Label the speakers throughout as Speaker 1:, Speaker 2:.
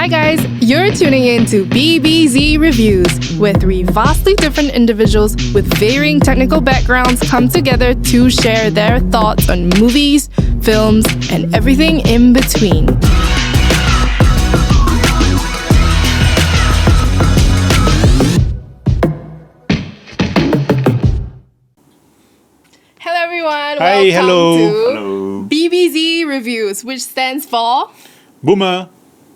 Speaker 1: Hi guys, you're tuning in to BBZ Reviews, where three vastly different individuals with varying technical backgrounds come together to share their thoughts on movies, films, and everything in between. Hello everyone,
Speaker 2: Hi,
Speaker 1: welcome
Speaker 2: hello.
Speaker 1: to
Speaker 3: Hello.
Speaker 1: BBZ Reviews, which stands for
Speaker 2: Boomer.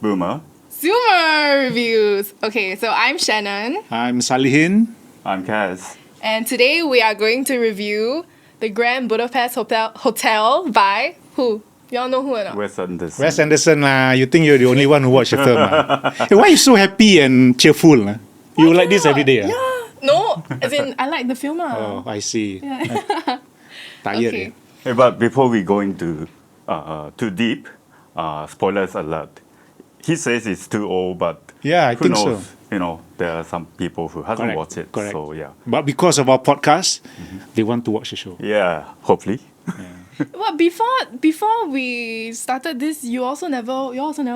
Speaker 1: Zoomer Reviews. Okay, so I'm Shannon,
Speaker 2: I'm Salihin.
Speaker 3: I'm Kaz.
Speaker 1: and today we are going to review the Grand Budapest Hotel by who? Y'all know who or not?
Speaker 3: Wes Anderson.
Speaker 2: Wes Anderson lah. You think you're the only one who watched the film lah? Hey, why are you so happy and cheerful lah? You like this every day ah?
Speaker 1: Yeah. No, as in I like the film
Speaker 2: Oh, I see.
Speaker 1: Yeah.
Speaker 2: Tired.
Speaker 1: Okay.
Speaker 3: Hey, but before we go into too deep, spoilers alert. He says it's too old, but
Speaker 2: Yeah, I
Speaker 3: who
Speaker 2: think
Speaker 3: knows?
Speaker 2: so.
Speaker 3: You know, there are some people who hasn't
Speaker 2: Correct,
Speaker 3: watched it.
Speaker 2: correct.
Speaker 3: So yeah,
Speaker 2: But because of our podcast, they want to watch the show.
Speaker 3: yeah. Hopefully,
Speaker 1: Well, before we started this, you also never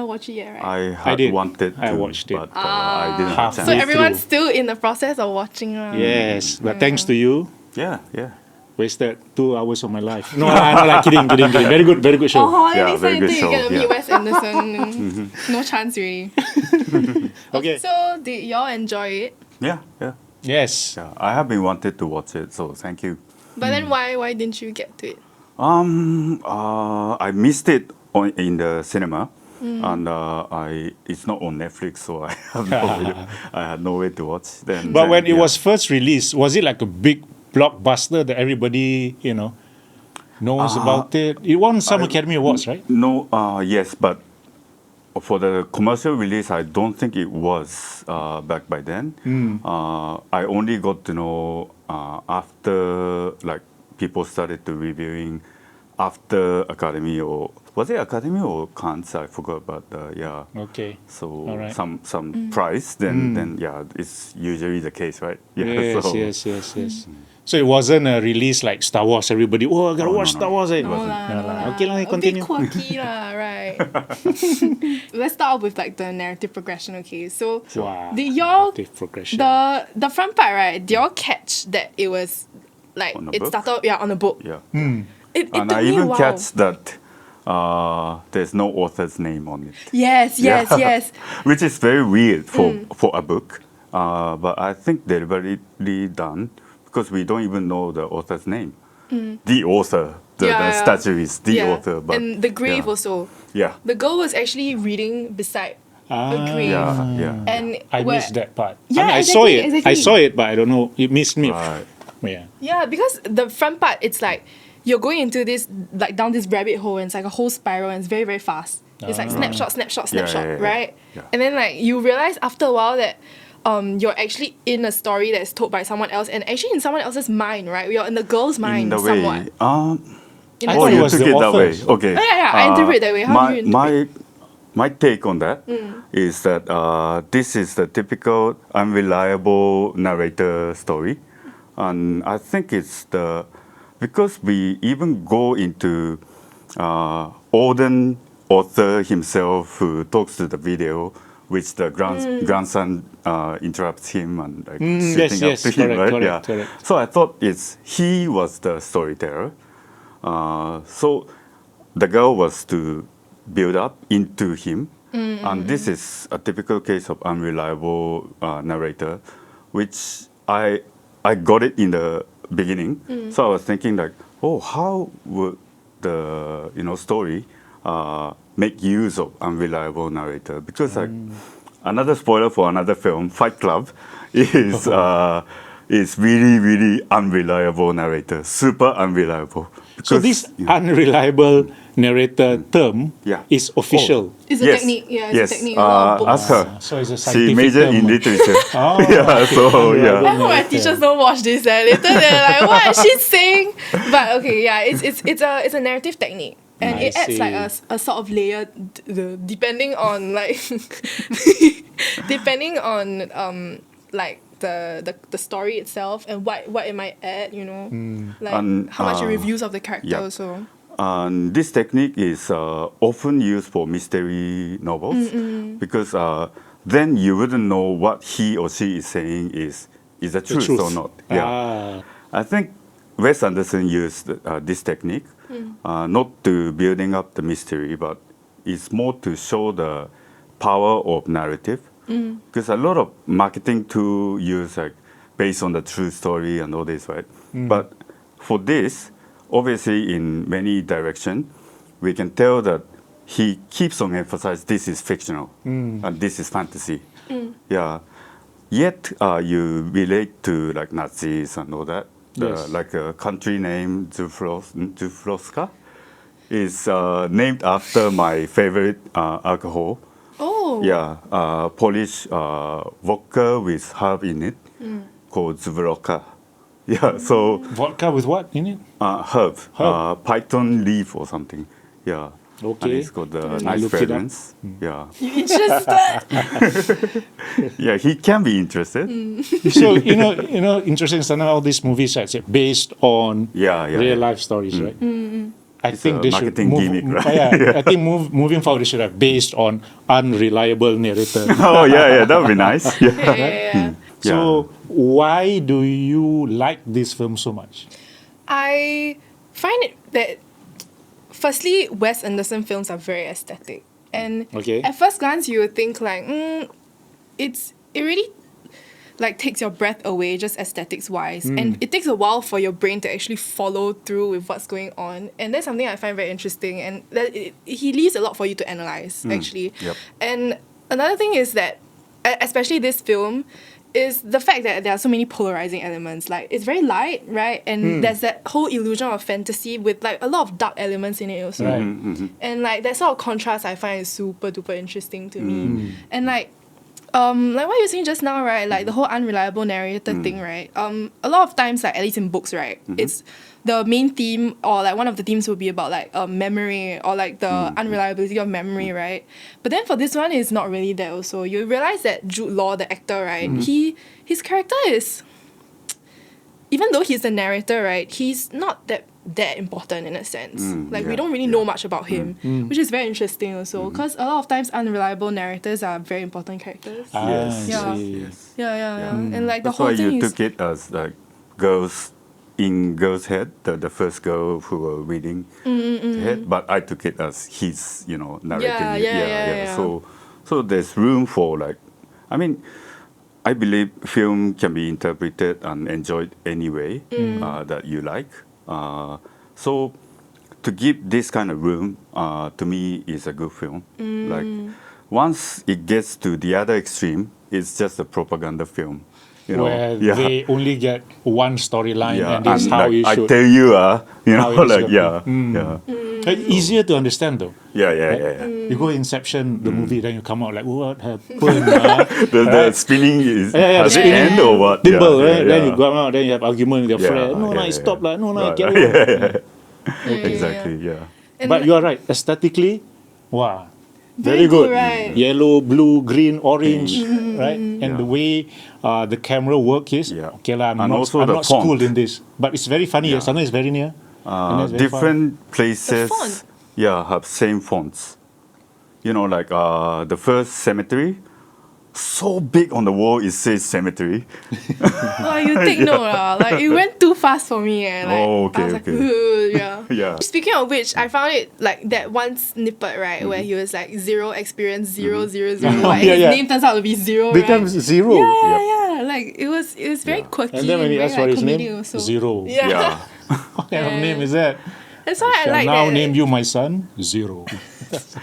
Speaker 1: watched it yet, right?
Speaker 3: I
Speaker 2: I
Speaker 3: had
Speaker 2: did.
Speaker 3: wanted to,
Speaker 2: I watched it.
Speaker 3: but I didn't have
Speaker 2: Halfway
Speaker 3: time.
Speaker 1: So everyone's
Speaker 2: through.
Speaker 1: still in the process of watching.
Speaker 2: Yes, but thanks to you,
Speaker 3: Yeah.
Speaker 2: wasted 2 hours of my life. No, I'm like kidding. Very good show.
Speaker 1: Oh,
Speaker 3: Yeah,
Speaker 1: next
Speaker 3: very
Speaker 1: time
Speaker 3: good
Speaker 1: you get to
Speaker 3: show,
Speaker 1: meet
Speaker 3: yeah.
Speaker 1: Wes Anderson. No chance really.
Speaker 2: Okay.
Speaker 1: So did y'all enjoy it?
Speaker 3: Yeah.
Speaker 2: Yes.
Speaker 3: I have been wanted to watch it, so thank you.
Speaker 1: But then why didn't you get to it?
Speaker 3: I missed it in the cinema, and it's not on Netflix, so I have I had no way to watch. Then,
Speaker 2: But when it
Speaker 3: yeah.
Speaker 2: was first released, was it like a big blockbuster that everybody, knows about it? It won some Academy Awards, right?
Speaker 3: No, yes, but for the commercial release, I don't think it was back by then. I only got to know after like people started to reviewing after Academy, or was it Academy or Cannes? I forgot, but yeah.
Speaker 2: Okay.
Speaker 3: So
Speaker 2: All right.
Speaker 3: some prize, then yeah, it's usually the case, right? Yeah.
Speaker 2: Yes. So it wasn't a release like Star Wars. Everybody, I gotta watch Star Wars.
Speaker 1: No lah.
Speaker 2: Okay, continue.
Speaker 1: A bit quirky lah, right? Let's start off with like the narrative progression. Okay, so
Speaker 2: Wow.
Speaker 1: did y'all
Speaker 2: Narrative progression.
Speaker 1: the front part, right? Did y'all catch that it was like
Speaker 3: On the
Speaker 1: it
Speaker 3: book?
Speaker 1: started on a book?
Speaker 3: Yeah.
Speaker 1: It
Speaker 3: And
Speaker 1: took
Speaker 3: I
Speaker 1: me a
Speaker 3: even
Speaker 1: while.
Speaker 3: catch that there's no author's name on it.
Speaker 1: Yes,
Speaker 3: Yeah. Which is very weird for a book. But I think deliberately done because we don't even know the author's name. The author, the statue is the author. But
Speaker 1: and the grave
Speaker 3: yeah.
Speaker 1: also.
Speaker 3: Yeah.
Speaker 1: The girl was actually reading beside a grave.
Speaker 3: Yeah.
Speaker 1: And
Speaker 2: I
Speaker 1: where-
Speaker 2: missed that part.
Speaker 1: Yeah,
Speaker 2: I saw
Speaker 1: exactly,
Speaker 2: it.
Speaker 1: exactly.
Speaker 2: I saw it, but I don't know. It missed me.
Speaker 3: Right.
Speaker 2: Yeah.
Speaker 1: Yeah, because the front part, it's like you're going into this, like down this rabbit hole, and it's like a whole spiral, and it's very, very fast. It's like snapshot,
Speaker 3: yeah.
Speaker 1: right?
Speaker 3: Yeah.
Speaker 1: And then like you realize after a while that you're actually in a story that's told by someone else, and actually in someone else's mind, right? You're in the girl's mind
Speaker 3: In the
Speaker 1: somewhat.
Speaker 3: way.
Speaker 1: In
Speaker 2: I
Speaker 1: a
Speaker 2: thought it
Speaker 3: You
Speaker 2: was
Speaker 3: took
Speaker 2: the
Speaker 3: it that way.
Speaker 2: authors.
Speaker 3: Okay.
Speaker 1: Yeah, I interpret it that way. How do you interpret?
Speaker 3: My take on that is that this is the typical unreliable narrator story, and I think it's because we even go into Auden author himself who talks to the video, which the grandson interrupts him and like sitting
Speaker 2: yes,
Speaker 3: up to him, right?
Speaker 2: correct.
Speaker 3: So I thought he was the storyteller. So the girl was to build up into him. And this is a typical case of unreliable narrator, which I got it in the beginning. So I was thinking like, how would the story make use of unreliable narrator? Because like another spoiler for another film, Fight Club, is really unreliable narrator, super unreliable.
Speaker 2: So
Speaker 3: Because,
Speaker 2: this unreliable narrator term
Speaker 3: Yeah.
Speaker 2: is official.
Speaker 1: It's a
Speaker 3: Yes.
Speaker 1: technique. Yeah, it's
Speaker 3: Yes.
Speaker 1: a technique. A lot of books.
Speaker 3: Ask her.
Speaker 2: So it's a
Speaker 3: She
Speaker 2: scientific
Speaker 3: majored
Speaker 2: term.
Speaker 3: in literature.
Speaker 2: okay.
Speaker 3: So yeah.
Speaker 1: I hope my teachers don't watch this. Later they're like, "What is she saying?" But okay, yeah, it's a narrative technique, and
Speaker 2: I
Speaker 1: it adds like
Speaker 2: see.
Speaker 1: a sort of layer depending on like depending on like the story itself and what it might add. Like
Speaker 3: And,
Speaker 1: how much it reviews of the character
Speaker 3: yeah.
Speaker 1: also.
Speaker 3: And this technique is often used for mystery novels because then you wouldn't know what he or she is saying is the truth or not. Yeah. I think Wes Anderson used this technique not to building up the mystery, but it's more to show the power of narrative. Because a lot of marketing tools use like based on the true story and all this, right? But for this, obviously in many directions, we can tell that he keeps on emphasizing this is fictional and this is fantasy. Yeah. Yet you relate to like Nazis and all that. Like a country name, Zufroska, is named after my favorite alcohol.
Speaker 1: Oh.
Speaker 3: Yeah, Polish vodka with herb in it called Zwroka. Yeah, so
Speaker 2: Vodka with what in it?
Speaker 3: herb, python leaf or something. Yeah.
Speaker 2: Okay.
Speaker 3: And it's got the
Speaker 2: I'll
Speaker 3: nice
Speaker 2: look it up.
Speaker 3: fragrance. Yeah.
Speaker 1: You interested?
Speaker 3: Yeah, he can be interested.
Speaker 2: So interesting. Some of all these movies are based on real life stories, right? I think
Speaker 3: a
Speaker 2: they should
Speaker 3: marketing
Speaker 2: move.
Speaker 3: gimmick, right?
Speaker 2: I think moving forward, they should have based on unreliable narrator.
Speaker 3: Oh yeah, that would be nice. Yeah.
Speaker 1: Yeah.
Speaker 2: So why do you like this film so much?
Speaker 1: I find it that, firstly, Wes Anderson films are very aesthetic. And at first glance, you would think like, it really like takes your breath away just aesthetics wise, and it takes a while for your brain to actually follow through with what's going on, and that's something I find very interesting, and that he leaves a lot for you to analyze actually. And another thing is that especially this film is the fact that there are so many polarizing elements. Like, it's very light, right? And there's that whole illusion of fantasy with like a lot of dark elements in it also. And like that sort of contrast I find is super duper interesting to me. And like what you were saying just now, right? Like the whole unreliable narrator thing, right? A lot of times, like at least in books, right? It's the main theme, or like one of the themes will be about like memory, or like the unreliability of memory, right? But then for this one, it's not really that also. You realize that Jude Law, the actor, right? His character is, even though he's the narrator, right? He's not that important in a sense. Like we don't really know much about him, which is very interesting also, because a lot of times unreliable narrators are very important characters.
Speaker 3: Yes.
Speaker 1: Yeah. And like the
Speaker 3: That's
Speaker 1: whole
Speaker 3: why
Speaker 1: thing
Speaker 3: you
Speaker 1: is
Speaker 3: took it as like girls in girls' head, the first girl who were reading the head, but I took it as he's narrating it. So there's room for like, I mean, I believe film can be interpreted and enjoyed any way that you like. So to give this kind of room to me is a good film. Like once it gets to the other extreme, it's just a propaganda film.
Speaker 2: Where they only get one storyline and this is how
Speaker 3: like,
Speaker 2: you should.
Speaker 3: I tell you,
Speaker 2: Easier to understand though.
Speaker 3: Yeah.
Speaker 2: You go Inception, the movie, then you come out like, what happened?
Speaker 3: The spinning is has it end or what?
Speaker 2: Dimple, right? Then you go out, then you have argument with your friend. Stop lah. No, get away.
Speaker 3: Exactly.
Speaker 2: But you are right. Aesthetically, wow. Very good.
Speaker 1: Right.
Speaker 2: Yellow, blue, green, orange, right? And the way the camera work is, okay lah, I'm not schooled in this. But it's very funny. Sometimes it's very near.
Speaker 3: Different places, have same fonts. Like the first cemetery, so big on the wall it says cemetery.
Speaker 1: You take note like it went too fast for me. I was like,
Speaker 3: Yeah.
Speaker 1: Speaking of which, I found it like that one snippet, right, where he was like 0 experience, 0, 0, 0. Like his name turns out to be 0.
Speaker 2: Becomes
Speaker 1: right?
Speaker 2: 0.
Speaker 1: Yeah. Like it was very quirky.
Speaker 2: And then when he asked for his name,
Speaker 1: also.
Speaker 2: 0.
Speaker 1: Yeah.
Speaker 2: What kind of name is that?
Speaker 1: That's why I like
Speaker 2: now
Speaker 1: that.
Speaker 2: name you my son, 0.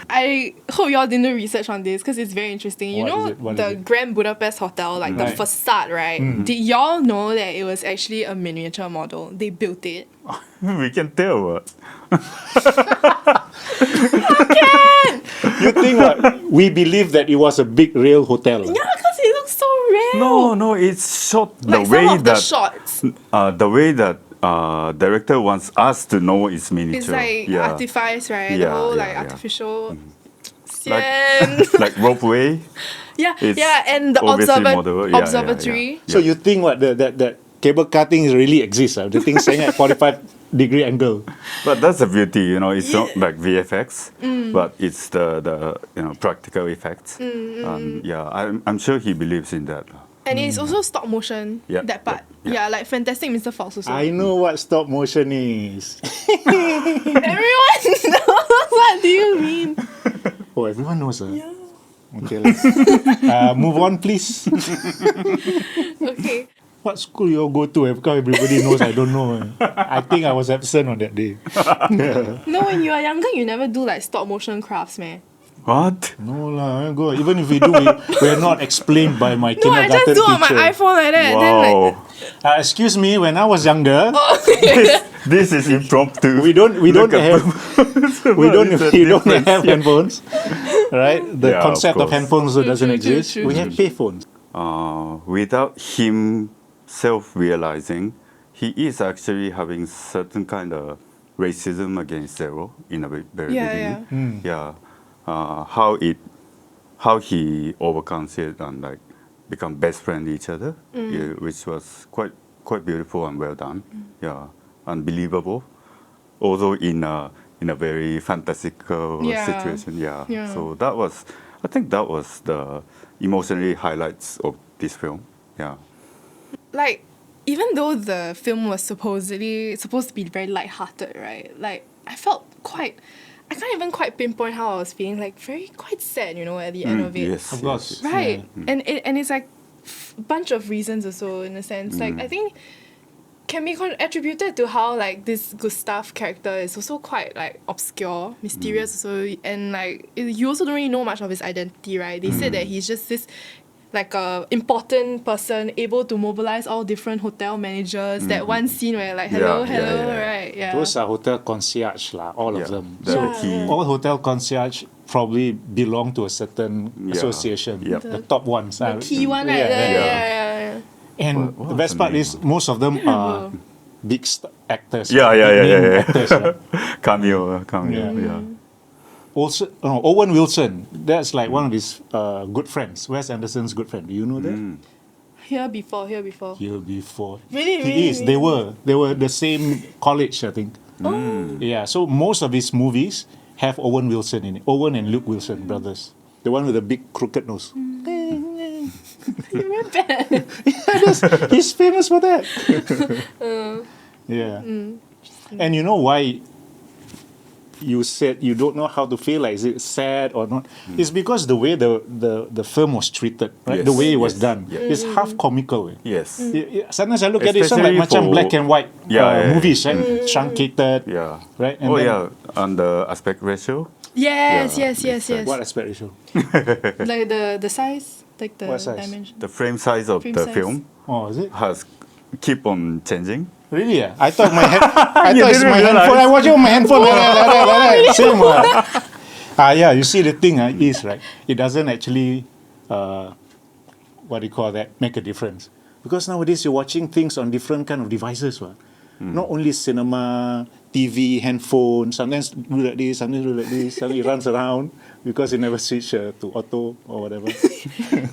Speaker 1: I hope y'all didn't do research on this because it's very interesting. You know the Grand Budapest Hotel, like the facade, right? Did y'all know that it was actually a miniature model? They built it.
Speaker 3: We can tell what.
Speaker 2: You think what? We believe that it was a big real hotel.
Speaker 1: Yeah, because it looks so real.
Speaker 3: No, it's shot the
Speaker 1: Like
Speaker 3: way
Speaker 1: some of the
Speaker 3: that
Speaker 1: shots.
Speaker 3: the way that director wants us to know it's miniature.
Speaker 1: It's like artifice, right? The whole like artificial.
Speaker 3: Like ropeway.
Speaker 1: And the
Speaker 3: obviously model.
Speaker 1: observatory.
Speaker 2: So you think what that cable cutting really exists. The thing's saying at 45-degree angle.
Speaker 3: But that's the beauty, it's not like VFX, but it's the practical effects. And I'm sure he believes in that.
Speaker 1: And it's also stop motion, that part. Yeah, like Fantastic Mr. Fox also.
Speaker 2: I know what stop motion is.
Speaker 1: Everyone knows. What do you mean?
Speaker 2: Oh, everyone knows. Yeah. Okay, let's move on, please.
Speaker 1: Okay.
Speaker 2: What school you all go to? Because everybody knows I don't know. I think I was absent on that day.
Speaker 1: No, when you are younger, you never do like stop motion crafts, man.
Speaker 3: What?
Speaker 2: No lah, go. Even if we do, we are not explained by my
Speaker 1: No, I
Speaker 2: kindergarten
Speaker 1: just do on my
Speaker 2: teacher.
Speaker 1: iPhone like that.
Speaker 3: Wow.
Speaker 1: Then like,
Speaker 2: Excuse me, when I was younger,
Speaker 3: This is impromptu.
Speaker 2: we don't have handphones, right? The
Speaker 3: Yeah, of
Speaker 2: concept of
Speaker 3: course.
Speaker 2: handphones also doesn't
Speaker 1: true,
Speaker 2: exist.
Speaker 1: true,
Speaker 2: We have payphones.
Speaker 3: Without him self-realizing, he is actually having certain kind of racism against Zero in the very beginning. Yeah. How he overcomes it and like become best friend each other, which was quite beautiful and well done. Yeah, unbelievable. Although in a very fantastical situation. Yeah. So I think that was the emotionally highlights of this film. Yeah.
Speaker 1: like, even though the film was supposed to be very light-hearted, right? Like, I can't even quite pinpoint how I was feeling. Like, quite sad, at the end of it.
Speaker 3: Yes.
Speaker 2: Of course.
Speaker 1: Right. And it's like a bunch of reasons also, in a sense. Like, I think can be attributed to how like this Gustave character is also quite like obscure, mysterious also, and like you also don't really know much of his identity, right? They said that he's just this like a important person able to mobilize all different hotel managers. That one scene where like hello, right? Yeah.
Speaker 2: Those are hotel concierge lah, all of them.
Speaker 3: The key.
Speaker 2: All hotel concierge probably belong to a certain association.
Speaker 3: Yep.
Speaker 2: The top ones.
Speaker 1: The key one, right? Yeah.
Speaker 2: And
Speaker 3: What
Speaker 2: the
Speaker 3: was
Speaker 2: best
Speaker 3: the
Speaker 2: part
Speaker 3: name?
Speaker 2: is most of them are big actors.
Speaker 3: Yeah.
Speaker 2: big name actors, right?
Speaker 3: Cameo.
Speaker 2: Yeah.
Speaker 3: Yeah.
Speaker 2: Also, Owen Wilson, that's like one of his good friends. Wes Anderson's good friend. Do you know that?
Speaker 1: Here before.
Speaker 2: Year before.
Speaker 1: Really,
Speaker 2: He is.
Speaker 1: really?
Speaker 2: They were the same college, I think. Yeah. So most of his movies have Owen Wilson in it. Owen and Luke Wilson, brothers. The one with the big crooked nose.
Speaker 1: You're bad.
Speaker 2: He's famous for that. Yeah. And you know why you said you don't know how to feel, like is it sad or not? It's because the way the film was treated, right?
Speaker 3: Yes,
Speaker 2: The way it was
Speaker 3: yes,
Speaker 2: done.
Speaker 3: yes.
Speaker 2: It's half comical.
Speaker 3: Yes.
Speaker 2: Sometimes I look at it, some like
Speaker 3: Especially
Speaker 2: macam
Speaker 3: for-
Speaker 2: black and white
Speaker 3: Yeah,
Speaker 2: movies, right? Truncated.
Speaker 3: Yeah.
Speaker 2: Right? And
Speaker 3: Oh
Speaker 2: then-
Speaker 3: yeah. And the aspect ratio.
Speaker 1: Yes.
Speaker 2: What aspect ratio?
Speaker 1: Like the size, like the
Speaker 2: What size?
Speaker 1: dimension.
Speaker 3: The frame size of
Speaker 1: Frame
Speaker 3: the
Speaker 1: size.
Speaker 3: film
Speaker 2: Oh, is it?
Speaker 3: has keep on changing.
Speaker 2: Really? I thought I
Speaker 3: You
Speaker 2: thought it's
Speaker 3: didn't
Speaker 2: my
Speaker 3: realize?
Speaker 2: handphone. I watch it on my handphone. like that. Same one. Yeah. You see, the thing is right. It doesn't actually, what do you call that? Make a difference, because nowadays you're watching things on different kind of devices, right? Not only cinema, TV, handphone. Sometimes do like this, sometimes do like this. Sometimes it runs around because it never switch to auto or whatever.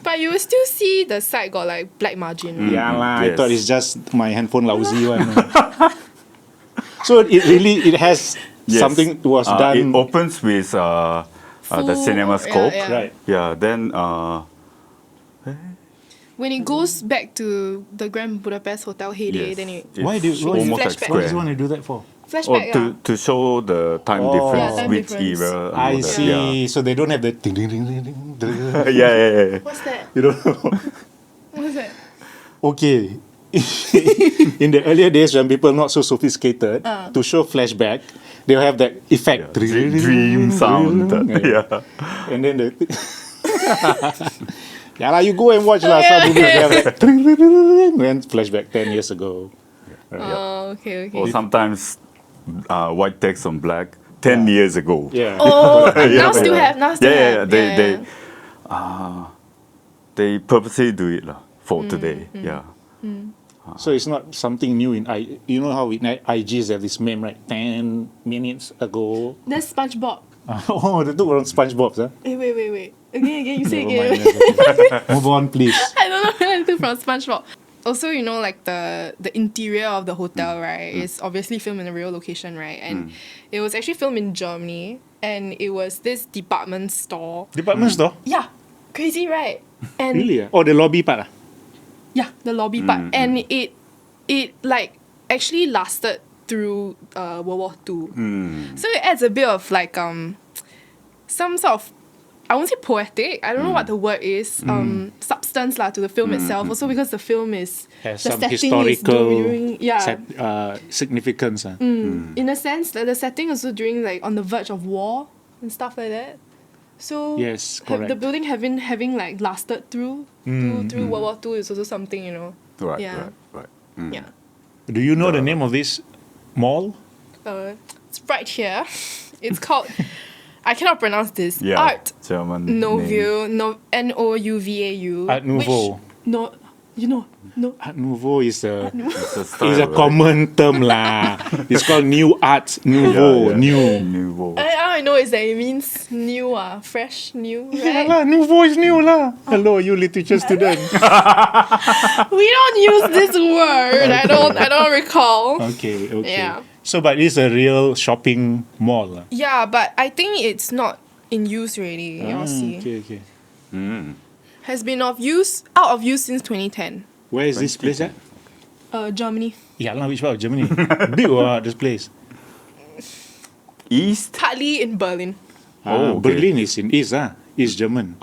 Speaker 1: But you will still see the side got like black margin.
Speaker 2: Yeah lah. I
Speaker 3: Yes.
Speaker 2: thought it's just my handphone lousy one. So it has
Speaker 3: Yes.
Speaker 2: something was
Speaker 3: It
Speaker 2: done.
Speaker 3: opens with the
Speaker 1: Full-
Speaker 3: cinema scope.
Speaker 1: yeah.
Speaker 2: Right.
Speaker 3: Yeah. Then
Speaker 1: When it goes back to the Grand Budapest Hotel heyday,
Speaker 3: yes,
Speaker 1: then it
Speaker 3: it's
Speaker 2: Why do you
Speaker 3: almost like
Speaker 1: flashback.
Speaker 2: what does
Speaker 3: square.
Speaker 2: you want to do that for?
Speaker 1: flashback.
Speaker 3: To show the time difference,
Speaker 1: Yeah, time
Speaker 3: which
Speaker 1: difference.
Speaker 3: era. and
Speaker 2: I
Speaker 3: all that.
Speaker 2: see. So they don't have the ding ding ding ding ding. ding.
Speaker 3: Yeah.
Speaker 1: What's that?
Speaker 2: You don't know.
Speaker 1: What's that?
Speaker 2: Okay. In the earlier days when people not so sophisticated, to show flashback, they'll have that effect.
Speaker 3: Dream sound. Yeah.
Speaker 2: And then the yeah lah, you go and watch lah. Some movies they have like then flashback 10 years ago.
Speaker 1: Oh, okay.
Speaker 3: Or sometimes white text on black 10 years ago.
Speaker 2: Yeah.
Speaker 1: Oh, now still have.
Speaker 3: Yeah. They purposely do it for today. Yeah.
Speaker 2: So it's not something new in you know how in IGs have this meme, right? 10 minutes ago.
Speaker 1: That's SpongeBob.
Speaker 2: Oh, they took around SpongeBob, huh?
Speaker 1: Wait. Again, you say
Speaker 2: Never
Speaker 1: again.
Speaker 2: mind, that's okay. Move on, please.
Speaker 1: I don't know where I took from SpongeBob. also, you know, like the interior of the hotel, right, is obviously filmed in a real location, right? And it was actually filmed in Germany, and it was this department store.
Speaker 2: Department store?
Speaker 1: Yeah, crazy, right? And
Speaker 2: Really? Ah? Oh, the lobby part.
Speaker 1: yeah, the lobby part, and it like actually lasted through World War II. So it adds a bit of like some sort of, I won't say poetic, I don't know what the word is, substance to the film itself. Also because the film is
Speaker 2: Has
Speaker 1: the
Speaker 2: some
Speaker 1: setting
Speaker 2: historical
Speaker 1: is during,
Speaker 2: significance.
Speaker 1: in a sense that the setting is also during like on the verge of war and stuff like that. So
Speaker 2: Yes,
Speaker 1: the
Speaker 2: correct.
Speaker 1: building having like lasted through World War II is also something, you know.
Speaker 3: Right,
Speaker 1: Yeah.
Speaker 3: right.
Speaker 1: Yeah.
Speaker 2: Do you know the name of this mall?
Speaker 1: It's right here. It's called, I cannot pronounce this.
Speaker 3: Yeah,
Speaker 1: Art
Speaker 3: German name.
Speaker 1: Nouveau, Nouvau.
Speaker 2: Art Nouveau. Art Nouveau is a
Speaker 3: It's a style,
Speaker 2: is a
Speaker 3: right?
Speaker 2: common term lah. It's called New Art Nouveau. New.
Speaker 3: Nouveau.
Speaker 1: All I know is that it means new, fresh, new,
Speaker 2: Yeah
Speaker 1: right?
Speaker 2: lah, Nouveau is new lah. Hello, you literature student.
Speaker 1: We don't use this word. I don't recall.
Speaker 2: Okay.
Speaker 1: Yeah.
Speaker 2: So, but it's a real shopping mall lah.
Speaker 1: Yeah, but I think it's not in use already. You'll see.
Speaker 2: Okay.
Speaker 1: Has been out of use since 2010.
Speaker 2: Where is this place at?
Speaker 1: Germany.
Speaker 2: Yeah lah, which part of Germany? Big this place.
Speaker 3: East?
Speaker 1: Partly in Berlin.
Speaker 3: Oh, okay.
Speaker 2: Berlin is in East East German.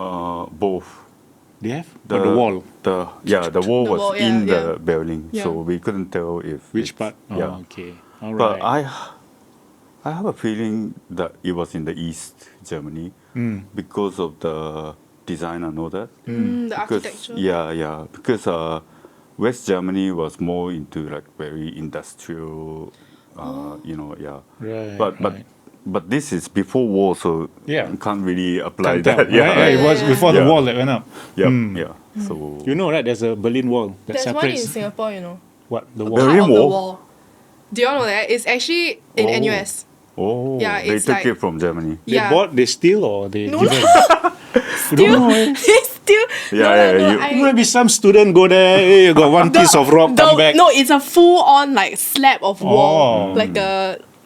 Speaker 3: Both.
Speaker 2: They have? The wall.
Speaker 3: The wall
Speaker 1: The
Speaker 3: was
Speaker 1: wall,
Speaker 3: in
Speaker 1: yeah.
Speaker 3: the building,
Speaker 1: Yeah.
Speaker 3: so we couldn't tell if
Speaker 2: Which
Speaker 3: it's-
Speaker 2: part? Oh,
Speaker 3: Yeah.
Speaker 2: okay. All
Speaker 3: But
Speaker 2: right.
Speaker 3: I have a feeling that it was in the East Germany because of the design and all that.
Speaker 1: The
Speaker 3: Because,
Speaker 1: architecture.
Speaker 3: yeah. Because West Germany was more into like very industrial,
Speaker 2: Right,
Speaker 3: But
Speaker 2: right.
Speaker 3: but this is before war, so
Speaker 2: Yeah.
Speaker 3: you can't really apply
Speaker 2: Can't tell,
Speaker 3: that. Yeah,
Speaker 2: right? It was before the
Speaker 3: Yeah.
Speaker 2: wall that went up.
Speaker 3: Yeah. So
Speaker 2: You know, right? There's a Berlin Wall that
Speaker 1: There's one in
Speaker 2: separates
Speaker 1: Singapore, you know.
Speaker 2: what the wall.
Speaker 3: Berlin
Speaker 1: Part of the
Speaker 3: Wall?
Speaker 1: wall. Do you all know that? It's actually in
Speaker 3: Oh.
Speaker 1: NUS.
Speaker 3: Oh,
Speaker 1: Yeah,
Speaker 3: they
Speaker 1: it's
Speaker 3: took
Speaker 1: like-
Speaker 3: it from Germany.
Speaker 2: They
Speaker 1: Yeah.
Speaker 2: bought, they steal, or they
Speaker 1: No,
Speaker 2: given?
Speaker 1: Still, still.
Speaker 3: Yeah,
Speaker 2: Maybe some student go there. Hey, you got one piece of rock, come back.
Speaker 1: No, it's a full on like slab of wall,
Speaker 2: Oh.
Speaker 1: like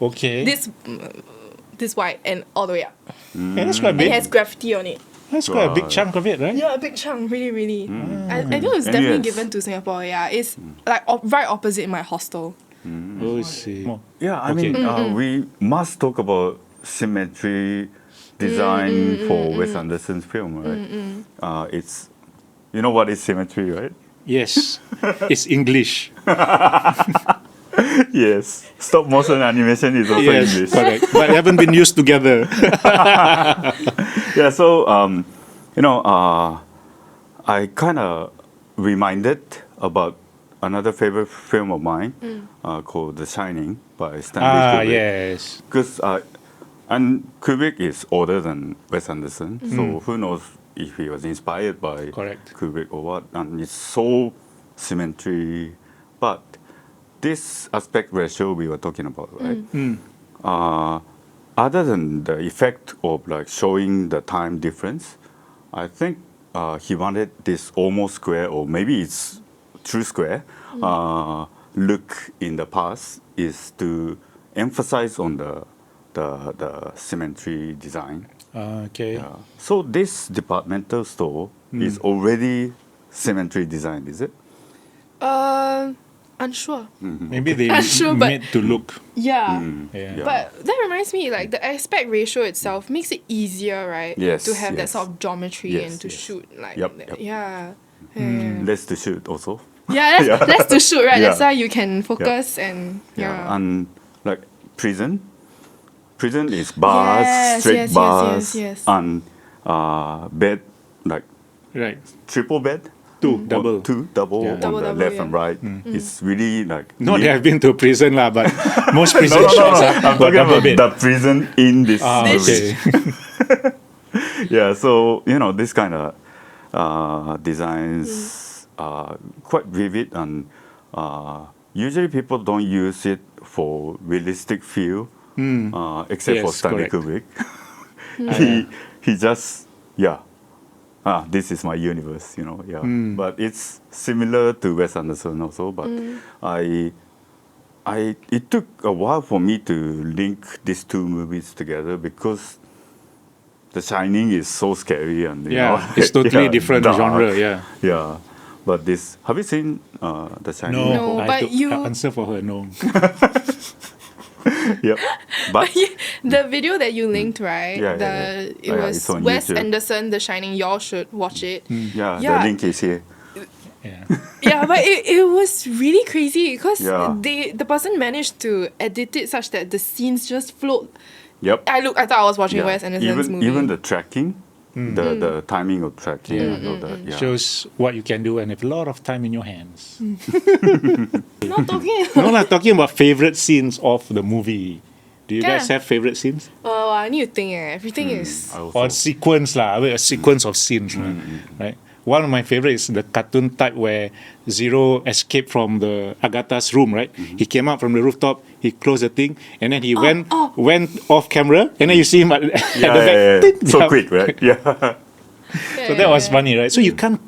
Speaker 2: Okay.
Speaker 1: this wide and all the way up.
Speaker 2: Yeah, that's quite
Speaker 1: And
Speaker 2: big.
Speaker 1: it has graffiti on it.
Speaker 2: That's quite a big
Speaker 3: Right.
Speaker 2: chunk of it, right?
Speaker 1: Yeah, a big chunk, really. I think it was definitely
Speaker 3: NUS.
Speaker 1: given to Singapore. Yeah, it's like right opposite my hostel.
Speaker 2: Oh, I see.
Speaker 3: Yeah, I
Speaker 2: Okay.
Speaker 3: mean, we must talk about symmetry design for Wes Anderson's film, right? It's, you know what is symmetry, right?
Speaker 2: Yes, it's English.
Speaker 3: Yes. Stop motion animation is also
Speaker 2: Yes,
Speaker 3: English.
Speaker 2: correct. But haven't been used together.
Speaker 3: Yeah, so, I kind of reminded about another favorite film of mine called The Shining by Stanley Kubrick.
Speaker 2: Yes.
Speaker 3: Because and Kubrick is older than Wes Anderson, so who knows if he was inspired by
Speaker 2: Correct.
Speaker 3: Kubrick or what. And it's so symmetry, but this aspect ratio we were talking about, right? Other than the effect of like showing the time difference, I think he wanted this almost square, or maybe it's true square, look in the past is to emphasize on the symmetry design.
Speaker 2: Okay.
Speaker 3: So this departmental store is already symmetry design, is it?
Speaker 1: Unsure.
Speaker 2: Maybe they
Speaker 1: Sure, but-
Speaker 2: made to look.
Speaker 1: Yeah.
Speaker 2: Yeah.
Speaker 1: But that reminds me, like the aspect ratio itself makes it easier, right?
Speaker 3: Yes,
Speaker 1: To have that
Speaker 3: yes.
Speaker 1: sort of geometry
Speaker 3: Yes,
Speaker 1: and to
Speaker 3: yes.
Speaker 1: shoot like
Speaker 3: Yep,
Speaker 1: that.
Speaker 3: yep.
Speaker 1: Yeah.
Speaker 3: Less to shoot also.
Speaker 1: Yeah, that's to shoot, right? That's
Speaker 3: Yeah.
Speaker 1: why you can focus and
Speaker 3: And like prison is bars,
Speaker 1: Yes,
Speaker 3: straight
Speaker 1: yes, yes,
Speaker 3: bars,
Speaker 1: yes.
Speaker 3: and bed, like
Speaker 2: Right.
Speaker 3: triple bed.
Speaker 2: Two,
Speaker 3: Or
Speaker 2: double.
Speaker 3: two double
Speaker 2: Yeah.
Speaker 3: on
Speaker 1: Double,
Speaker 3: the
Speaker 1: double,
Speaker 3: left
Speaker 1: yeah.
Speaker 3: and right. It's really like
Speaker 2: Not
Speaker 3: neat.
Speaker 2: that I've been to prison lah, but most
Speaker 3: No,
Speaker 2: prison
Speaker 3: no, no,
Speaker 2: shops
Speaker 3: no.
Speaker 2: are
Speaker 3: I'm
Speaker 2: got
Speaker 3: talking
Speaker 2: double
Speaker 3: about
Speaker 2: bed.
Speaker 3: the prison in this movie.
Speaker 2: Okay.
Speaker 3: Yeah, so this kind of designs are quite vivid, and usually people don't use it for realistic feel, except for
Speaker 2: Yes,
Speaker 3: Stanley
Speaker 2: correct.
Speaker 3: Kubrick. he just this is my universe, yeah. But it's similar to Wes Anderson also, but it took a while for me to link these two movies together because The Shining is so scary and
Speaker 2: it's totally different
Speaker 3: dark.
Speaker 2: genre. Yeah.
Speaker 3: Yeah, but have you seen The Shining?
Speaker 1: No,
Speaker 2: I
Speaker 1: but
Speaker 2: took-
Speaker 1: you-
Speaker 2: answer for her. No.
Speaker 3: Yep. But
Speaker 1: The video that you linked, right? It
Speaker 3: Yeah,
Speaker 1: was
Speaker 3: it's on
Speaker 1: Wes
Speaker 3: YouTube.
Speaker 1: Anderson, The Shining. Y'all should watch it.
Speaker 3: yeah,
Speaker 1: Yeah.
Speaker 3: the link is here.
Speaker 2: Yeah.
Speaker 1: Yeah, but it was really crazy because
Speaker 3: Yeah.
Speaker 1: the person managed to edit it such that the scenes just float.
Speaker 3: Yep.
Speaker 1: I thought I was watching
Speaker 3: Yeah.
Speaker 1: Wes Anderson's movie.
Speaker 3: Even the tracking, the timing of tracking, and all that. Yeah.
Speaker 2: Shows what you can do and have a lot of time in your hands.
Speaker 1: Not talking.
Speaker 2: No, I'm talking about favorite scenes of the movie. Do you guys
Speaker 1: Yeah.
Speaker 2: have favorite scenes?
Speaker 1: Oh, I need to think. Everything is.
Speaker 3: I
Speaker 2: Or
Speaker 3: also-
Speaker 2: sequence lah, a sequence of scenes, right? One of my favorites is the cartoon type where Zero escaped from the Agatha's room, right? He came out from the rooftop, he closed the thing, and then he went off camera, and then you see him at the back. Ting,
Speaker 3: So
Speaker 2: yeah.
Speaker 3: quick, right? Yeah.
Speaker 2: So that was funny, right? So you can't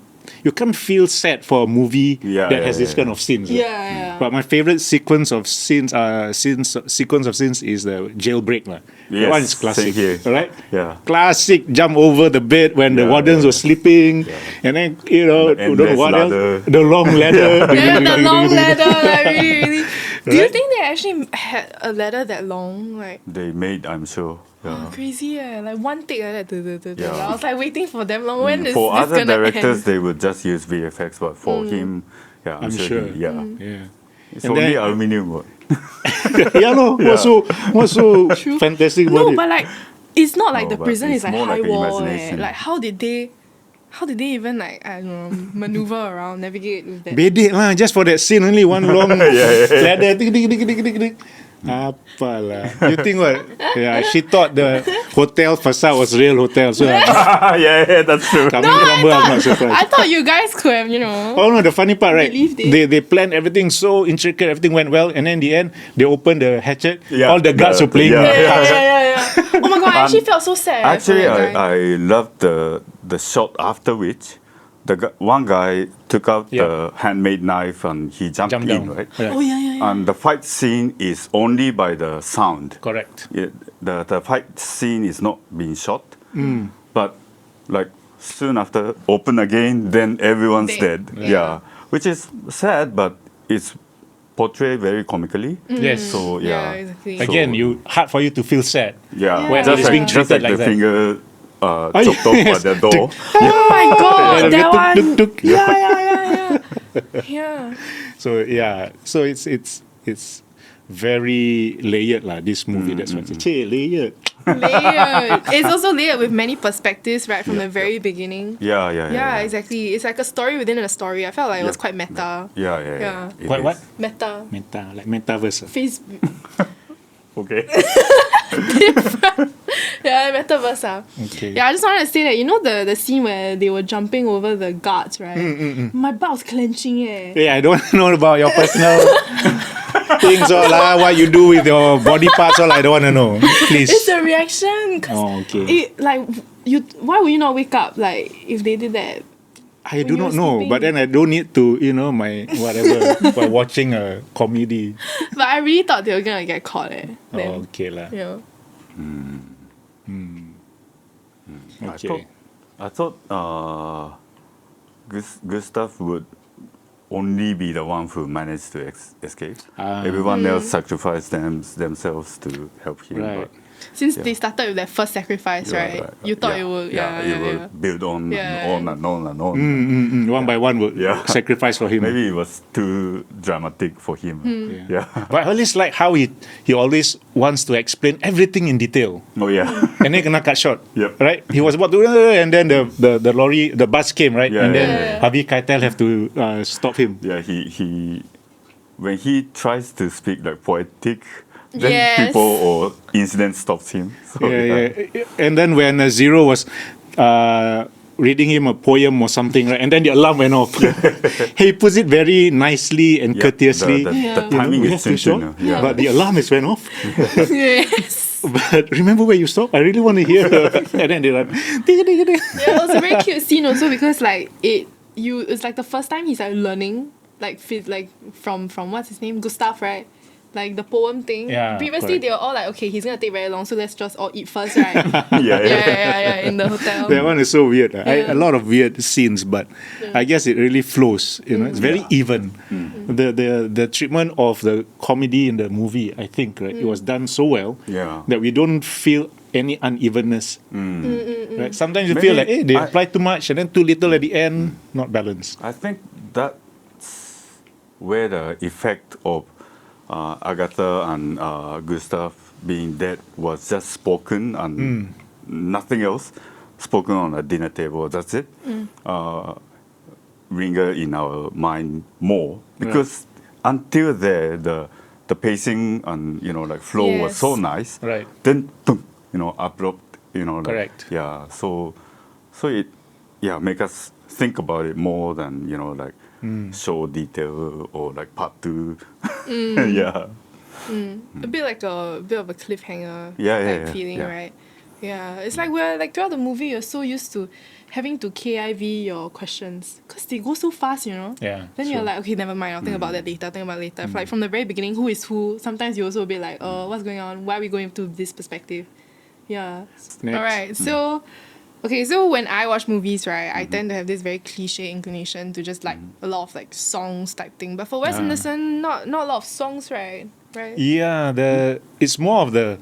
Speaker 2: feel sad for a movie that has this kind of scenes. right?
Speaker 1: Yeah.
Speaker 2: But my favorite sequence of scenes is the jailbreak lah. That
Speaker 3: Yes,
Speaker 2: one is classic,
Speaker 3: same here.
Speaker 2: right?
Speaker 3: Yeah.
Speaker 2: Classic jump over the bed when the wardens were sleeping, and then
Speaker 3: The
Speaker 2: don't know what else,
Speaker 3: ladder.
Speaker 2: the long ladder.
Speaker 1: Yeah, the long ladder, like really. Do you
Speaker 2: Right?
Speaker 1: think they actually had a ladder that long? Like
Speaker 3: They made, I'm sure. Yeah.
Speaker 1: crazy, like one take like that.
Speaker 3: Yeah.
Speaker 1: I was like waiting for them long. When is
Speaker 3: For
Speaker 1: this
Speaker 3: other
Speaker 1: gonna
Speaker 3: directors,
Speaker 1: end?
Speaker 3: they would just use VFX, but for him, I'm
Speaker 2: I'm
Speaker 3: sure.
Speaker 2: sure.
Speaker 3: Yeah.
Speaker 2: Yeah.
Speaker 3: It's
Speaker 2: And
Speaker 3: only
Speaker 2: then-
Speaker 3: aluminium. What?
Speaker 2: Yeah, no. What's so fantastic about
Speaker 1: No,
Speaker 2: it?
Speaker 1: but like it's not like
Speaker 3: No,
Speaker 1: the
Speaker 3: but
Speaker 1: prison
Speaker 3: it's
Speaker 1: is like
Speaker 3: more
Speaker 1: high
Speaker 3: like an
Speaker 1: wall.
Speaker 3: imagination.
Speaker 1: Like how did they even like I don't know maneuver around, navigate with that?
Speaker 2: Bedek lah, just for that scene only one long ladder. Tick, tick, tick, tick, tick, tick. Apalah. You think what? Yeah, she thought the hotel facade was real hotel. So
Speaker 3: yeah, that's true.
Speaker 2: coming from her, I'm not surprised.
Speaker 1: I thought you guys could have,
Speaker 2: Oh no, the funny part, right?
Speaker 1: Believed it.
Speaker 2: They planned everything so intricate, everything went well, and then in the end they opened the hatchet.
Speaker 3: Yeah,
Speaker 2: All the guards were playing.
Speaker 3: yeah.
Speaker 1: Oh my god, I actually felt so sad.
Speaker 3: Actually,
Speaker 1: for that guy.
Speaker 3: I loved the shot after which one guy took out the handmade knife and he jumped
Speaker 2: Jump
Speaker 3: in,
Speaker 2: down.
Speaker 3: right?
Speaker 2: Yeah.
Speaker 1: Oh yeah.
Speaker 3: And the fight scene is only by the sound.
Speaker 2: Correct.
Speaker 3: The fight scene is not being shot, but like soon after, open again, then everyone's
Speaker 1: Dead.
Speaker 3: dead.
Speaker 1: Yeah.
Speaker 3: Yeah, which is sad, but it's portrayed very comically.
Speaker 2: Yes.
Speaker 3: So
Speaker 1: Yeah,
Speaker 3: yeah,
Speaker 1: exactly.
Speaker 3: So-
Speaker 2: Again, hard for you to feel sad.
Speaker 3: yeah,
Speaker 2: When
Speaker 3: just
Speaker 2: it's being
Speaker 3: like, just
Speaker 2: treated
Speaker 3: like
Speaker 2: like
Speaker 3: the
Speaker 2: that.
Speaker 3: finger chopped off
Speaker 2: yes.
Speaker 3: at the door.
Speaker 1: Oh my god, that
Speaker 2: Tuk,
Speaker 1: one.
Speaker 2: tuk, tuk.
Speaker 1: Yeah.
Speaker 2: So it's very layered lah. This movie, that's what it's layered.
Speaker 1: Layered. It's also layered with many perspectives, right, from the very beginning.
Speaker 3: Yeah,
Speaker 1: Exactly. It's like a story within a story. I felt like it was quite meta.
Speaker 3: Yeah. It
Speaker 2: What?
Speaker 3: is.
Speaker 2: What?
Speaker 1: Meta.
Speaker 2: Meta, like metaverse.
Speaker 1: Facebook.
Speaker 3: Okay.
Speaker 1: Yeah, metaverse.
Speaker 2: Okay.
Speaker 1: Yeah, I just wanted to say that the scene where they were jumping over the guards, right? My butt was clenching.
Speaker 2: Yeah, I don't know about your personal things or what you do with your body parts. All I don't want to know. Please.
Speaker 1: It's a reaction. 'Cause
Speaker 2: Oh, okay.
Speaker 1: why would you not wake up like if they did that?
Speaker 2: I do
Speaker 1: you
Speaker 2: not
Speaker 1: were
Speaker 2: know,
Speaker 1: sleeping.
Speaker 2: but then I don't need to, my whatever by watching a comedy.
Speaker 1: But I really thought they were gonna get caught.
Speaker 2: Oh,
Speaker 1: Then,
Speaker 2: okay lah. Okay.
Speaker 3: I thought Gustave would only be the one who managed to escape. Everyone else sacrificed themselves to help him.
Speaker 2: Right.
Speaker 1: Since they started with that first sacrifice, right? You thought it would,
Speaker 3: it will build on
Speaker 1: Yeah.
Speaker 3: and on and on.
Speaker 2: One by one would
Speaker 3: Yeah.
Speaker 2: sacrifice for him.
Speaker 3: Maybe it was too dramatic for him. Yeah.
Speaker 2: But I always like how he always wants to explain everything in detail.
Speaker 3: Oh yeah.
Speaker 2: And then kena cut short.
Speaker 3: Yep.
Speaker 2: Right? He was about to, and then the lorry, the bus came, right?
Speaker 3: Yeah,
Speaker 2: and then
Speaker 3: yeah.
Speaker 2: Harvey Keitel have to stop him.
Speaker 3: Yeah, he when he tries to speak like poetic, then
Speaker 1: Yes.
Speaker 3: people or incident stops him. So,
Speaker 2: Yeah. And then when Zero was reading him a poem or something, right? And then the alarm went off. He puts it very nicely and
Speaker 3: Yeah,
Speaker 2: courteously.
Speaker 3: The
Speaker 1: Yeah.
Speaker 3: timing
Speaker 2: we
Speaker 3: is
Speaker 2: have to
Speaker 3: simple.
Speaker 2: show, but the alarm is went off.
Speaker 1: yes.
Speaker 2: But remember where you stop? I really want to hear. And then they run.
Speaker 1: Yeah, it was a very cute scene also because like it's like the first time he's like learning like from what's his name, Gustave, right? Like the poem thing.
Speaker 2: Yeah,
Speaker 1: Previously
Speaker 2: correct.
Speaker 1: they were all like, okay, he's gonna take very long, so let's just all eat first, right?
Speaker 3: Yeah.
Speaker 1: In the hotel.
Speaker 2: That one is so weird.
Speaker 1: Yeah.
Speaker 2: A lot of weird scenes, but I guess it really flows. You know, it's very even. The treatment of the comedy in the movie, I think, right, it was done so well
Speaker 3: Yeah.
Speaker 2: that we don't feel any unevenness. Right? Sometimes you
Speaker 3: Maybe
Speaker 2: feel like, they
Speaker 3: I-
Speaker 2: apply too much and then too little at the end, not balanced.
Speaker 3: I think that's where the effect of Agatha and Gustav being dead was just spoken and nothing else, spoken on a dinner table. That's it. Linger in our mind more because until there, the pacing and like flow was so
Speaker 1: Yes.
Speaker 3: nice.
Speaker 2: Right.
Speaker 3: Then abrupt.
Speaker 2: Correct.
Speaker 3: Yeah. So it make us think about it more than show detail or like part 2. Yeah.
Speaker 1: A bit of a cliffhanger
Speaker 3: Yeah,
Speaker 1: type feeling,
Speaker 3: yeah.
Speaker 1: right? Yeah, it's like we're like throughout the movie you're so used to having to KIV your questions because they go so fast,
Speaker 2: Yeah,
Speaker 1: Then you're
Speaker 2: true.
Speaker 1: like, okay, never mind, I'll think about that later. Like from the very beginning, who is who? Sometimes you also be like, what's going on? Why are we going to this perspective? Yeah.
Speaker 2: Next.
Speaker 1: All right. So, okay. So when I watch movies, right, I tend to have this very cliche inclination to just like a lot of like songs type thing. But for Wes Anderson, not a lot of songs, right? Right.
Speaker 2: Yeah, it's more of the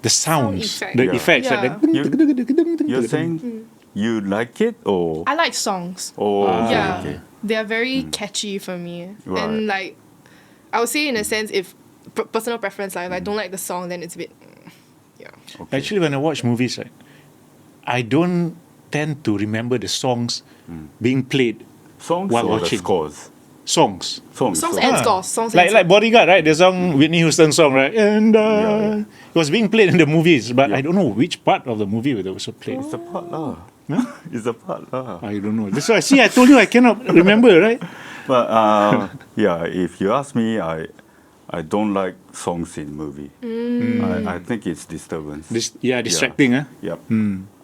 Speaker 2: sounds,
Speaker 1: effect.
Speaker 2: the
Speaker 3: Yeah.
Speaker 2: effects.
Speaker 1: Yeah.
Speaker 2: Like
Speaker 3: You're saying you like it or
Speaker 1: I like songs.
Speaker 3: okay,
Speaker 1: Yeah,
Speaker 3: okay.
Speaker 1: they are very catchy for me,
Speaker 3: Right.
Speaker 1: and like I would say in a sense, if personal preference, like if I don't like the song, then it's a bit, yeah.
Speaker 3: Okay.
Speaker 2: Actually, when I watch movies, right, I don't tend to remember the songs being played.
Speaker 3: Songs
Speaker 2: While
Speaker 3: or
Speaker 2: watching.
Speaker 3: the scores?
Speaker 2: Songs.
Speaker 1: Songs and scores, songs and
Speaker 2: Like Bodyguard, right? The song Whitney Houston song, right? And
Speaker 3: Yeah.
Speaker 2: it was being played in the movies, but
Speaker 3: Yeah.
Speaker 2: I don't know which part of the movie it was also played.
Speaker 3: It's the part lah. It's the part lah.
Speaker 2: I don't know. That's why I told you I cannot remember, right?
Speaker 3: But if you ask me, I don't like songs in movie. I think it's disturbance.
Speaker 2: Distracting, huh?
Speaker 3: Yep.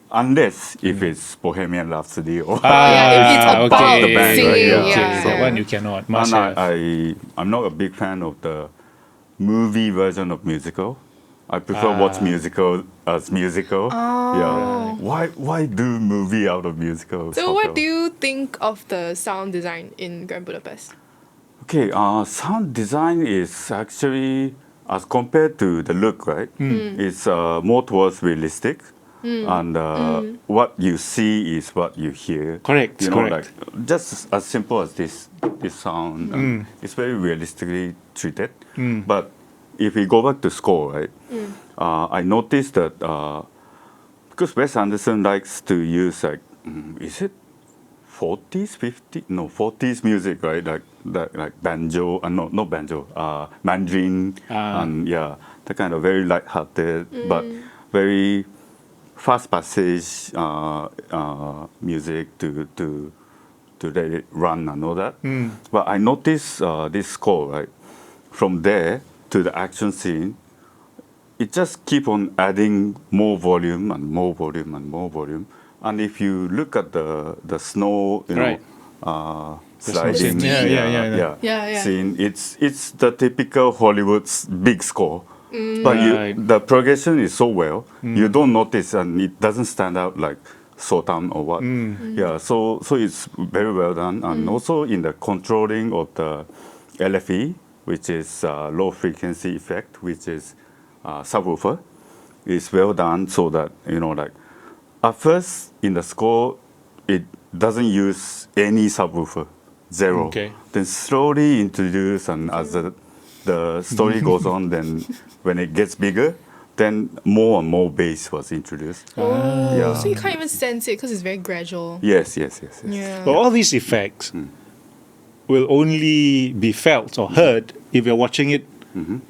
Speaker 3: Unless if it's Bohemian Rhapsody or
Speaker 1: Yeah, if it's about
Speaker 2: okay.
Speaker 3: The band,
Speaker 1: singing,
Speaker 3: right? Yeah.
Speaker 1: yeah.
Speaker 2: Okay, that one you cannot. Must
Speaker 3: and
Speaker 2: have.
Speaker 3: I'm not a big fan of the movie version of musical. I prefer watch musical as musical. Yeah. Why do movie out of musical?
Speaker 1: So what do you think of the sound design in Grand Budapest?
Speaker 3: Okay, sound design is actually, as compared to the look, right? It's more towards realistic. And what you see is what you hear.
Speaker 2: Correct,
Speaker 3: You know,
Speaker 2: correct.
Speaker 3: like just as simple as this sound. It's very realistically treated. But if we go back to score, right? I noticed that because Wes Anderson likes to use like, is it 40s, 50s? No, 40s music, right? Like banjo, not banjo, Mandarin, and the kind of very light-hearted, but very fast passage music to let it run and all that. But I noticed this score, right? From there to the action scene, it just keep on adding more volume and more volume and more volume. And if you look at the snow,
Speaker 2: Right.
Speaker 3: sliding,
Speaker 2: scene. Yeah.
Speaker 3: scene, it's the typical Hollywood's big score. But
Speaker 2: Right.
Speaker 3: the progression is so well, you don't notice and it doesn't stand out like Sotam or what. Yeah, so it's very well done. And also in the controlling of the LFE, which is low frequency effect, which is subwoofer, is well done so that, like at first in the score, it doesn't use any subwoofer, zero.
Speaker 2: Okay.
Speaker 3: Then slowly introduce, and as the story goes on, then when it gets bigger, then more and more bass was introduced. Yeah.
Speaker 1: So you can't even sense it because it's very gradual.
Speaker 3: Yes.
Speaker 1: Yeah.
Speaker 2: But all these effects will only be felt or heard if you're watching it on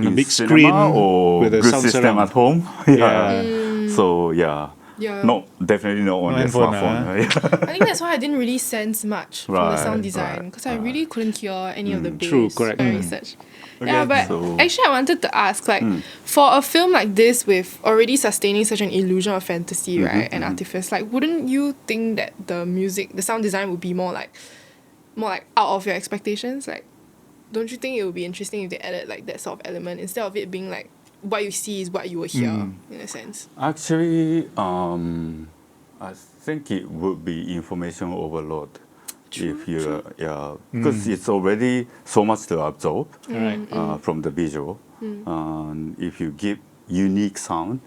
Speaker 2: a
Speaker 3: In
Speaker 2: big
Speaker 3: cinema
Speaker 2: screen
Speaker 3: or
Speaker 2: with a
Speaker 3: good
Speaker 2: sound
Speaker 3: system
Speaker 2: surround.
Speaker 3: at home. Yeah. So
Speaker 1: Yeah.
Speaker 3: No, definitely not on
Speaker 2: No
Speaker 3: the
Speaker 2: handphone,
Speaker 3: smartphone.
Speaker 1: I think that's why I didn't really sense much from the sound
Speaker 3: Right,
Speaker 1: design because I really couldn't hear any of the bass
Speaker 2: True, correct.
Speaker 1: or research.
Speaker 3: Okay,
Speaker 1: Yeah, but
Speaker 3: so-
Speaker 1: actually I wanted to ask, like, for a film like this with already sustaining such an illusion of fantasy, right, and artifice, like, wouldn't you think that the music, the sound design would be more like out of your expectations? Like, don't you think it would be interesting if they added like that sort of element instead of it being like what you see is what you will hear in a sense?
Speaker 3: Actually, I think it would be information overload. If you, because it's already so much to absorb
Speaker 2: Right.
Speaker 3: from the visual. If you give unique sound,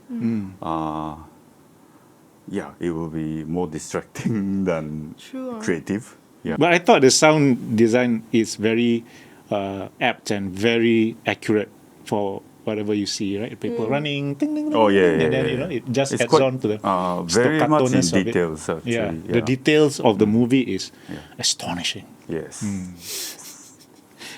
Speaker 3: it will be more distracting than
Speaker 1: True.
Speaker 3: creative. Yeah.
Speaker 2: But I thought the sound design is very apt and very accurate for whatever you see, right? People running, ding, ding, ding,
Speaker 3: Oh, yeah,
Speaker 2: ding,
Speaker 3: yeah,
Speaker 2: and then,
Speaker 3: yeah,
Speaker 2: you know, it just
Speaker 3: It's
Speaker 2: adds
Speaker 3: quite,
Speaker 2: on to the
Speaker 3: very much in
Speaker 2: staccatoiness of it.
Speaker 3: details, actually.
Speaker 2: Yeah, the details of the movie is astonishing.
Speaker 3: Yes.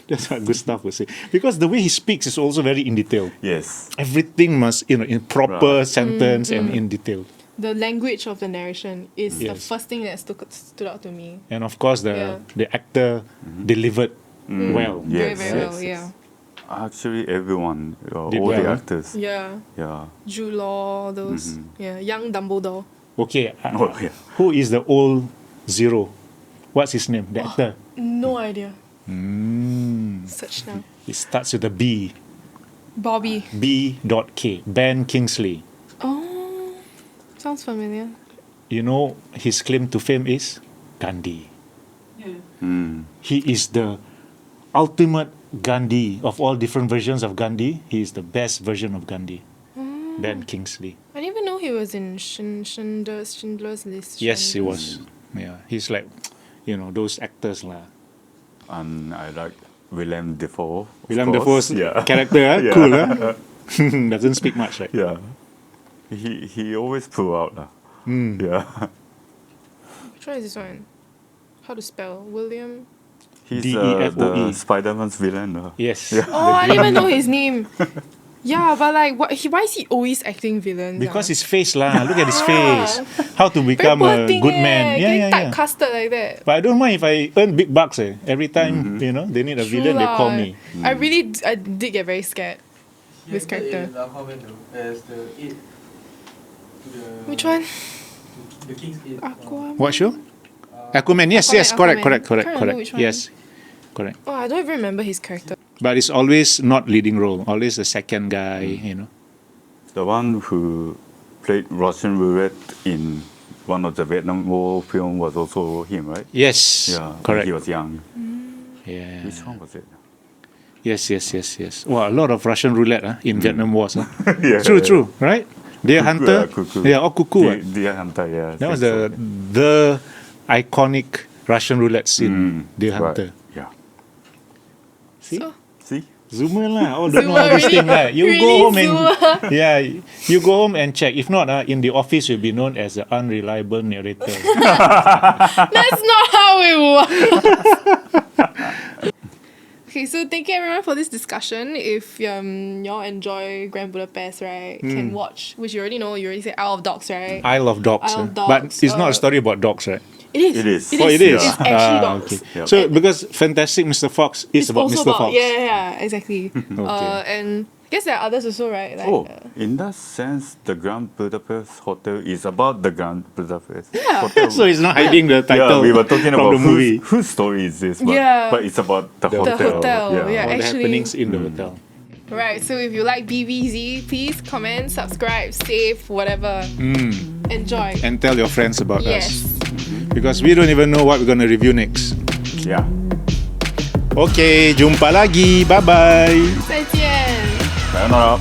Speaker 2: That's what Gustave would say. Because the way he speaks is also very in detail.
Speaker 3: Yes.
Speaker 2: Everything must, in proper
Speaker 3: Right.
Speaker 2: sentence and in detail.
Speaker 1: The language of the narration is the
Speaker 2: Yes.
Speaker 1: first thing that stood out to me.
Speaker 2: And of course, the actor delivered well.
Speaker 1: Very,
Speaker 3: Yes,
Speaker 1: very well,
Speaker 3: yes.
Speaker 1: yeah.
Speaker 3: Actually, everyone, all
Speaker 2: Did
Speaker 3: the
Speaker 2: well, huh?
Speaker 3: actors.
Speaker 1: Yeah.
Speaker 3: Yeah.
Speaker 1: Jude Law, those, young Dumbledore.
Speaker 2: Okay,
Speaker 3: Oh, yeah.
Speaker 2: who is the old Zero? What's his name? The actor.
Speaker 1: No idea. Search now.
Speaker 2: It starts with a B.
Speaker 1: Bobby.
Speaker 2: B.K. Ben Kingsley.
Speaker 1: Oh, sounds familiar.
Speaker 2: You know, his claim to fame is Gandhi. He is the ultimate Gandhi of all different versions of Gandhi. He is the best version of Gandhi. Ben Kingsley.
Speaker 1: I didn't even know he was in Schindler's List.
Speaker 2: Yes, he was. Yeah, he's like, those actors lah.
Speaker 3: And I like Willem Dafoe. of
Speaker 2: Willem
Speaker 3: course.
Speaker 2: Dafoe's character,
Speaker 3: Yeah.
Speaker 2: cool, huh? Doesn't speak much, right?
Speaker 3: Yeah. He always pull out. Yeah.
Speaker 1: Which one is this one? How to spell? William?
Speaker 3: He's
Speaker 2: Defoe.
Speaker 3: the Spider-Man's villain.
Speaker 2: Yes.
Speaker 1: Oh, I didn't even know his name. Yeah, but like, why is he always acting villain?
Speaker 2: Because his face lah. Look at his face. How to become a good man. Yeah.
Speaker 1: Typecasted like that.
Speaker 2: But I don't mind if I earn big bucks. Every time, they need a villain, they call me.
Speaker 1: I did get very scared. This character. Which one?
Speaker 4: The King's Aid.
Speaker 1: Aquaman.
Speaker 2: What show? Aquaman. Yes,
Speaker 1: Aquaman.
Speaker 2: correct.
Speaker 1: Can't remember which one.
Speaker 2: Yes, correct.
Speaker 1: Oh, I don't even remember his character.
Speaker 2: But it's always not leading role. Always the second guy,
Speaker 3: The one who played Russian roulette in one of the Vietnam War film was also him, right?
Speaker 2: Yes,
Speaker 3: Yeah. when
Speaker 2: correct.
Speaker 3: He was young.
Speaker 2: Yeah.
Speaker 3: Which one was it?
Speaker 2: Yes. Wow, a lot of Russian roulette in Vietnam Wars. Huh?
Speaker 3: Yeah.
Speaker 2: True, right? Deer Hunter.
Speaker 3: Cuckoo.
Speaker 2: Yeah, Cuckoo.
Speaker 3: Deer Hunter, yeah.
Speaker 2: That was
Speaker 3: think
Speaker 2: the iconic Russian roulette scene. Deer
Speaker 3: so. Right.
Speaker 2: Hunter.
Speaker 3: Yeah.
Speaker 2: See?
Speaker 1: So,
Speaker 3: See?
Speaker 2: Zoomer lah. All don't know
Speaker 1: Zoomer,
Speaker 2: all this
Speaker 1: really-
Speaker 2: thing lah. You
Speaker 1: really
Speaker 2: go home and
Speaker 1: Zoomer.
Speaker 2: you go home and check. If not, in the office you'll be known as the unreliable narrator.
Speaker 1: that's not how it works. Okay, so thank you everyone for this discussion. If y'all enjoy Grand Budapest, right, can watch, which you already know. You already said Isle of Dogs, right?
Speaker 2: Isle of Dogs.
Speaker 1: Isle of
Speaker 2: But
Speaker 1: Dogs,
Speaker 2: it's not a story about dogs, right?
Speaker 1: It is.
Speaker 3: It is.
Speaker 2: Oh, it is.
Speaker 1: It's actually dogs.
Speaker 2: Okay.
Speaker 3: Yep.
Speaker 2: So because Fantastic Mr. Fox is
Speaker 1: It's
Speaker 2: about
Speaker 1: also
Speaker 2: Mr.
Speaker 1: about,
Speaker 2: Fox.
Speaker 1: yeah, exactly.
Speaker 2: Okay.
Speaker 1: And I guess there are others also, right? Like,
Speaker 3: Oh, in that sense, the Grand Budapest Hotel is about the Grand Budapest
Speaker 1: Yeah.
Speaker 3: Hotel.
Speaker 2: So it's not hiding the title.
Speaker 3: yeah, we were talking
Speaker 2: from
Speaker 3: about
Speaker 2: the movie.
Speaker 3: whose story is this, but,
Speaker 1: Yeah.
Speaker 3: but it's about the hotel.
Speaker 1: hotel, yeah.
Speaker 2: All the
Speaker 1: actually-
Speaker 2: happenings in the hotel.
Speaker 1: Right, so if you like BBZ, please comment, subscribe, save, whatever. Enjoy.
Speaker 2: And tell your friends about
Speaker 1: Yes.
Speaker 2: us. Because we don't even know what we're going to review next.
Speaker 3: Yeah.
Speaker 2: Okay, jumpa lagi. Bye-bye.
Speaker 1: 再见。
Speaker 3: Sayonara.